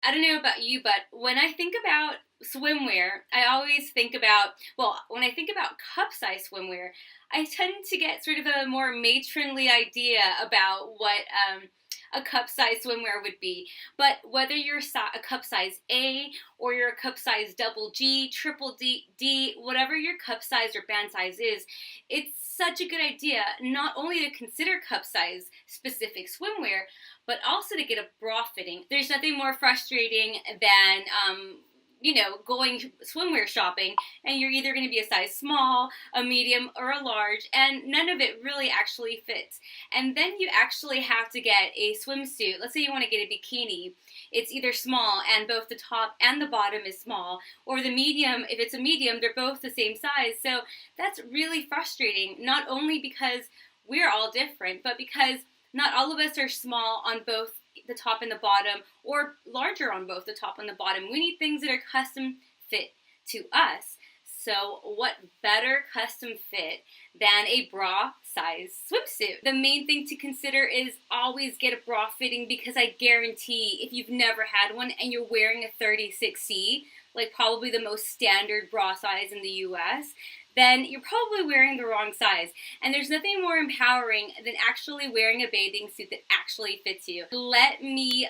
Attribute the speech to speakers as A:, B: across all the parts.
A: I don't know about you, but when I think about swimwear, I always think about, well, when I think about cup size swimwear, I tend to get sort of a more matronly idea about what a cup size swimwear would be. But whether you're a cup size A or you're a cup size double G, triple D, whatever your cup size or band size is, it's such a good idea not only to consider cup size specific swimwear, but also to get a bra fitting. There's nothing more frustrating than going swimwear shopping and you're either going to be a size small, a medium, or a large, and none of it really actually fits. And then you actually have to get a swimsuit. Let's say you want to get a bikini. It's either small and both the top and the bottom is small, or the medium, if it's a medium, they're both the same size. So that's really frustrating, not only because we're all different, but because not all of us are small on both the top and the bottom, or larger on both the top and the bottom. We need things that are custom fit to us. So what better custom fit than a bra size swimsuit? The main thing to consider is always get a bra fitting, because I guarantee if you've never had one and you're wearing a 36C, like probably the most standard bra size in the US, then you're probably wearing the wrong size. And there's nothing more empowering than actually wearing a bathing suit that actually fits you. Let me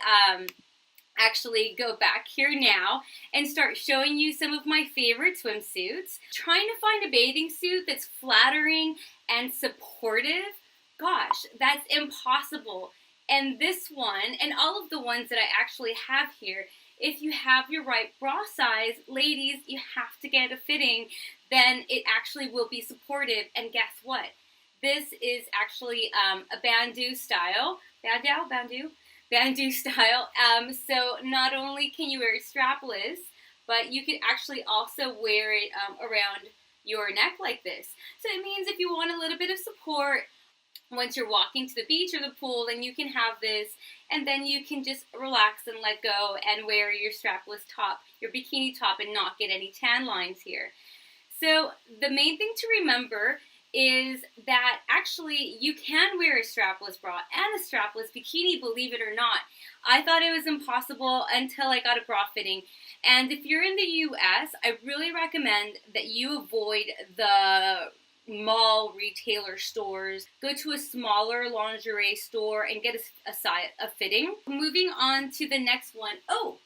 A: actually go back here now and start showing you some of my favorite swimsuits. Trying to find a bathing suit that's flattering and supportive, gosh, that's impossible. And this one, and all of the ones that I actually have here, if you have your right bra size, ladies, you have to get a fitting, then it actually will be supportive. And guess what? This is actually a bandeau style. Bandeau style. So not only can you wear it strapless, but you can actually also wear it around your neck like this. So it means if you want a little bit of support once you're walking to the beach or the pool, then you can have this, and then you can just relax and let go and wear your strapless top, your bikini top, and not get any tan lines here. So the main thing to remember is that actually you can wear a strapless bra and a strapless bikini, believe it or not. I thought it was impossible until I got a bra fitting. And if you're in the US, I really recommend that you avoid the mall retailer stores. Go to a smaller lingerie store and get a fitting. Moving on to the next one. Oh,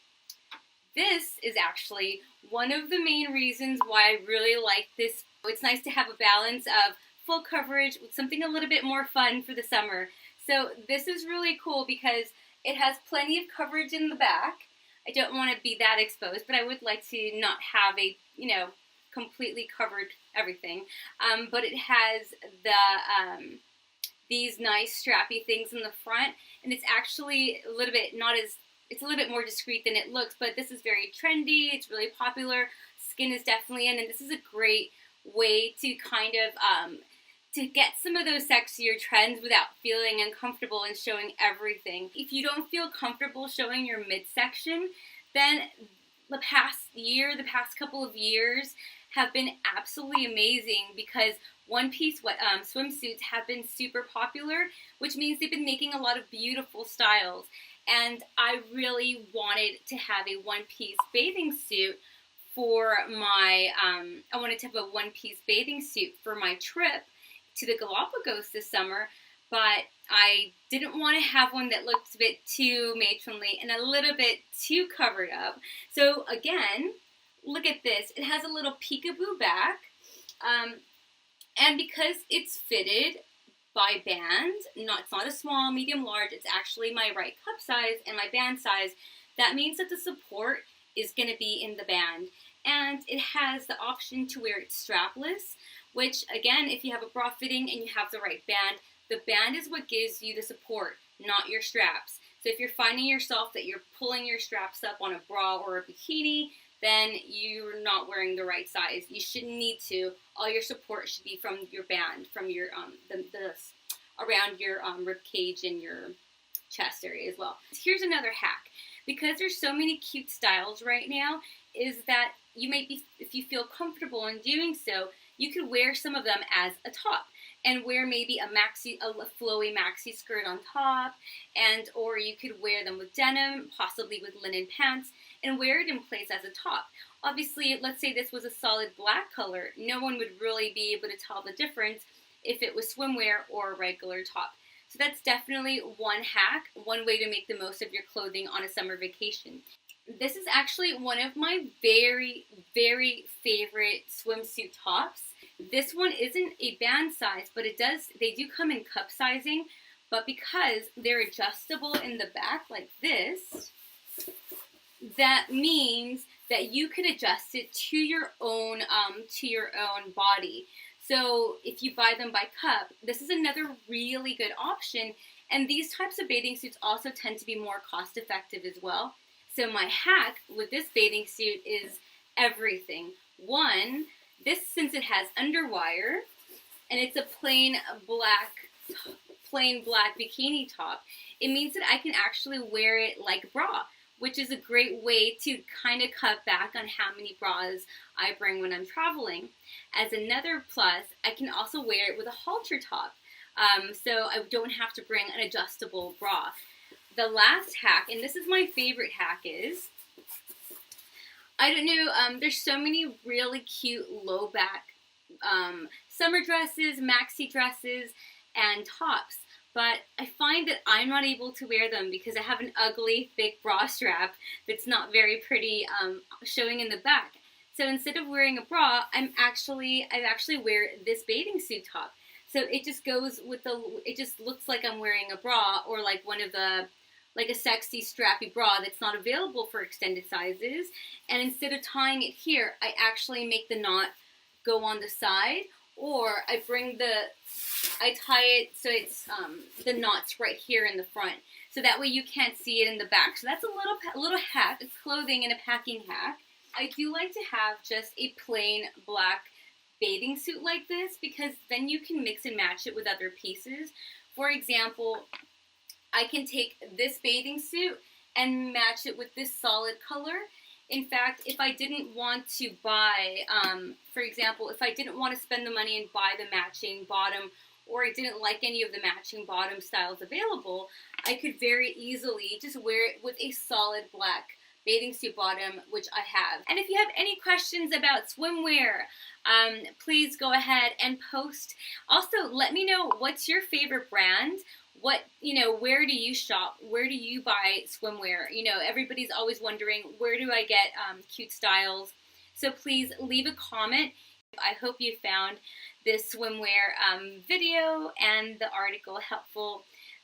A: this is actually one of the main reasons why I really like this. It's nice to have a balance of full coverage with something a little bit more fun for the summer. So this is really cool because it has plenty of coverage in the back. I don't want to be that exposed, but I would like to not have a, completely covered everything. But it has these nice strappy things in the front, and it's actually a little bit it's a little bit more discreet than it looks, but this is very trendy. It's really popular. Skin is definitely in, and this is a great way to kind of to get some of those sexier trends without feeling uncomfortable and showing everything. If you don't feel comfortable showing your midsection, then the past couple of years have been absolutely amazing, because one-piece swimsuits have been super popular, which means they've been making a lot of beautiful styles. And I really wanted to have a one-piece bathing suit for my, I wanted to have a one-piece bathing suit for my trip to the Galapagos this summer, but I didn't want to have one that looked a bit too matronly and a little bit too covered up. So again, look at this. It has a little peekaboo back, and because it's fitted by band, it's not a small, medium, large, it's actually my right cup size and my band size, that means that the support is going to be in the band. And it has the option to wear it strapless, which again, if you have a bra fitting and you have the right band, the band is what gives you the support, not your straps. So if you're finding yourself that you're pulling your straps up on a bra or a bikini, then you're not wearing the right size. You shouldn't need to. All your support should be from your band, from your around your rib cage and your chest area as well. Here's another hack. Because there's so many cute styles right now, is that you might be, if you feel comfortable in doing so, you could wear some of them as a top. and wear maybe a flowy maxi skirt on top, and or you could wear them with denim, possibly with linen pants, and wear it in place as a top. Obviously, let's say this was a solid black color, no one would really be able to tell the difference if it was swimwear or a regular top. So that's definitely one hack, one way to make the most of your clothing on a summer vacation. This is actually one of my very, very favorite swimsuit tops. This one isn't a band size, but they do come in cup sizing, but because they're adjustable in the back like this, that means that you can adjust it to your own body. So if you buy them by cup, this is another really good option. And these types of bathing suits also tend to be more cost effective as well. So my hack with this bathing suit is everything. One, since it has underwire, and it's a plain black bikini top, it means that I can actually wear it like a bra, which is a great way to kind of cut back on how many bras I bring when I'm traveling. As another plus, I can also wear it with a halter top, so I don't have to bring an adjustable bra. The last hack, and this is my favorite hack, is, I don't know, there's so many really cute low back summer dresses, maxi dresses, and tops. But I find that I'm not able to wear them because I have an ugly, thick bra strap that's not very pretty, showing in the back. So instead of wearing a bra, I actually wear this bathing suit top. So it just goes with it just looks like I'm wearing a bra, or like like a sexy strappy bra that's not available for extended sizes. And instead of tying it here, I actually make the knot go on the side, or I tie it so it's the knot's right here in the front, so that way you can't see it in the back. So that's a little hack. It's clothing and a packing hack. I do like to have just a plain black bathing suit like this, because then you can mix and match it with other pieces. For example, I can take this bathing suit and match it with this solid color. In fact, if I didn't want to buy, for example, if I didn't want to spend the money and buy the matching bottom, or I didn't like any of the matching bottom styles available, I could very easily just wear it with a solid black bathing suit bottom, which I have. And if you have any questions about swimwear, please go ahead and post. Also, let me know, what's your favorite brand? Where do you shop? Where do you buy swimwear? Everybody's always wondering, where do I get cute styles? So please leave a comment. I hope you found this swimwear video and the article helpful.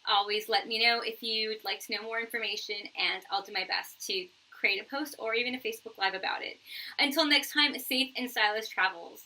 A: Always let me know if you'd like to know more information, and I'll do my best to create a post or even a Facebook Live about it. Until next time, safe and stylish travels.